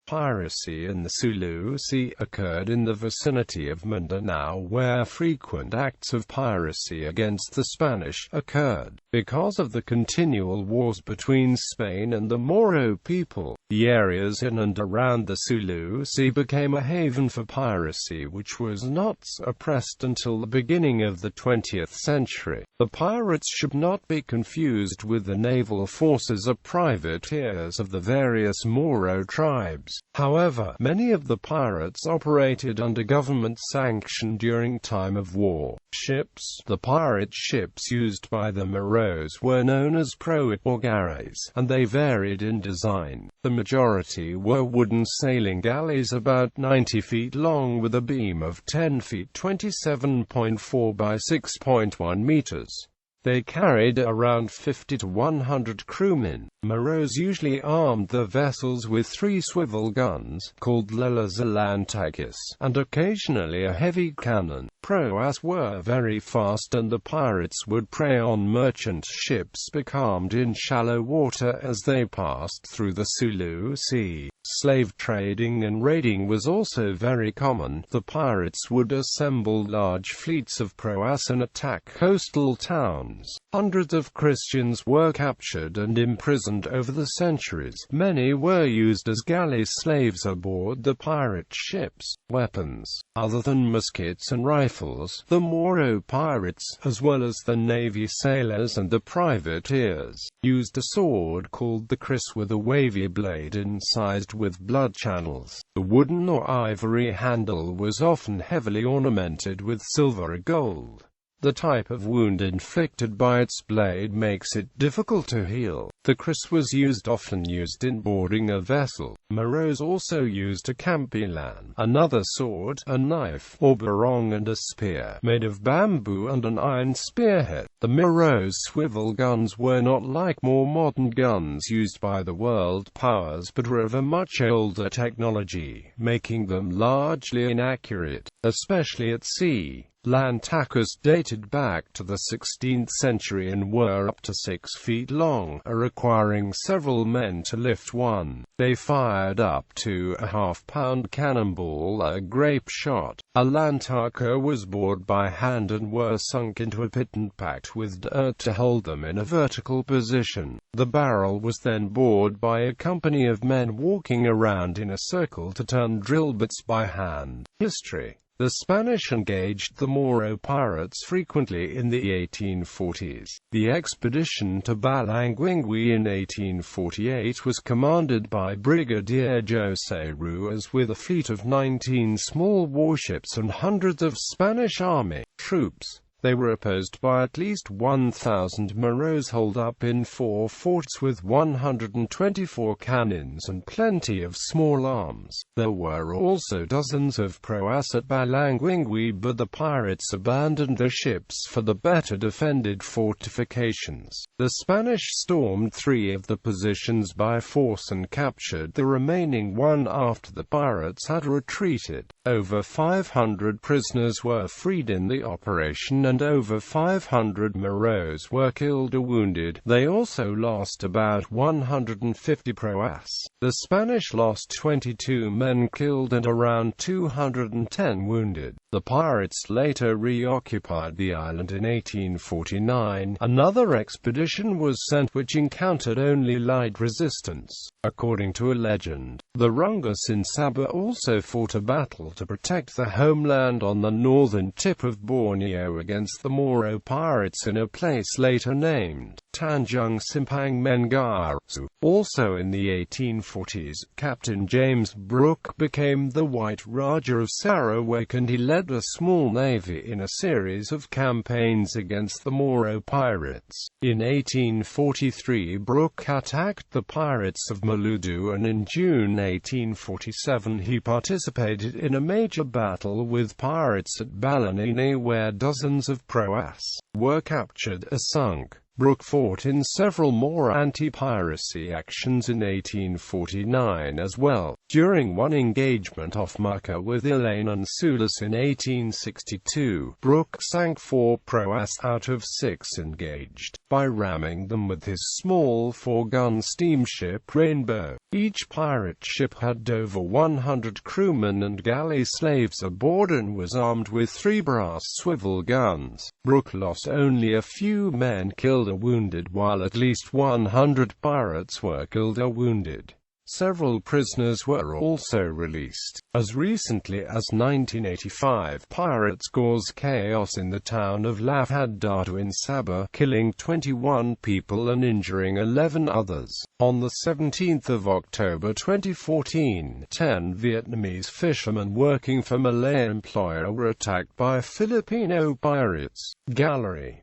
Piracy in the Sulu Sea occurred in the vicinity of Mindanao, where frequent acts of piracy against the Spanish occurred. Because of the continual wars between Spain and the Moro people, the areas in and around the Sulu Sea became a haven for piracy which was not suppressed until the beginning of the 20th century. The pirates should not be confused with the naval forces or privateers of the various Moro tribes. However, many of the pirates operated under government sanction during time of war. Ships. The pirate ships used by the Moros were known as proas or galleys, and they varied in design. The majority were wooden sailing galleys about 90 feet long with a beam of 10 feet 27.4 by 6.1 meters. They carried around 50 to 100 crewmen. Moros usually armed the vessels with 3 swivel guns, called lelas lantakis, and occasionally a heavy cannon. Proas were very fast and the pirates would prey on merchant ships becalmed in shallow water as they passed through the Sulu Sea. Slave trading and raiding was also very common. The pirates would assemble large fleets of proas and attack coastal towns. Hundreds of Christians were captured and imprisoned over the centuries. Many were used as galley slaves aboard the pirate ships. Weapons. Other than muskets and rifles, the Moro pirates, as well as the Navy sailors and the privateers, used a sword called the kris with a wavy blade incised with blood channels. The wooden or ivory handle was often heavily ornamented with silver or gold. The type of wound inflicted by its blade makes it difficult to heal. The kris was often used in boarding a vessel. Moros also used a kampilan, another sword, a knife, or barong, and a spear, made of bamboo and an iron spearhead. The Moros' swivel guns were not like more modern guns used by the world powers but were of a much older technology, making them largely inaccurate, especially at sea. Lantakas dated back to the 16th century and were up to 6 feet long, requiring several men to lift one. They fired up to a half-pound cannonball a grape shot. A lantaka was bored by hand and were sunk into a pit and packed with dirt to hold them in a vertical position. The barrel was then bored by a company of men walking around in a circle to turn drill bits by hand. History. The Spanish engaged the Moro pirates frequently in the 1840s. The expedition to Balanguingui in 1848 was commanded by Brigadier José Ruiz with a fleet of 19 small warships and hundreds of Spanish army troops. They were opposed by at least 1,000 Moros holed up in 4 forts with 124 cannons and plenty of small arms. There were also dozens of proas at Balanguingui, but the pirates abandoned the ships for the better defended fortifications. The Spanish stormed 3 of the positions by force and captured the remaining 1 after the pirates had retreated. Over 500 prisoners were freed in the operation and over 500 Moros were killed or wounded. They also lost about 150 proas. The Spanish lost 22 men killed and around 210 wounded. The pirates later reoccupied the island in 1849. Another expedition was sent which encountered only light resistance. According to a legend, the Rungus in Sabah also fought a battle to protect the homeland on the northern tip of Borneo against the Moro pirates in a place later named Tanjung Simpang Mengaru. Also in the 1840s, Captain James Brooke became the White Raja of Sarawak and he led a small navy in a series of campaigns against the Moro pirates. In 1843 Brooke attacked the pirates of Maludu and in June 1847 he participated in a major battle with pirates at Balanini where dozens of proas were captured or sunk. Brooke fought in several more anti-piracy actions in 1849 as well. During one engagement off Macca with Elaine and Sulu Sea in 1862, Brooke sank 4 proas out of 6 engaged, by ramming them with his small 4-gun steamship Rainbow. Each pirate ship had over 100 crewmen and galley slaves aboard and was armed with 3 brass swivel guns. Brooke lost only a few men killed or wounded, while at least 100 pirates were killed or wounded. Several prisoners were also released. As recently as 1985, pirates caused chaos in the town of Lafadado in Sabah, killing 21 people and injuring 11 others. On the 17th of October 2014, 10 Vietnamese fishermen working for Malay employer were attacked by Filipino pirates. Gallery.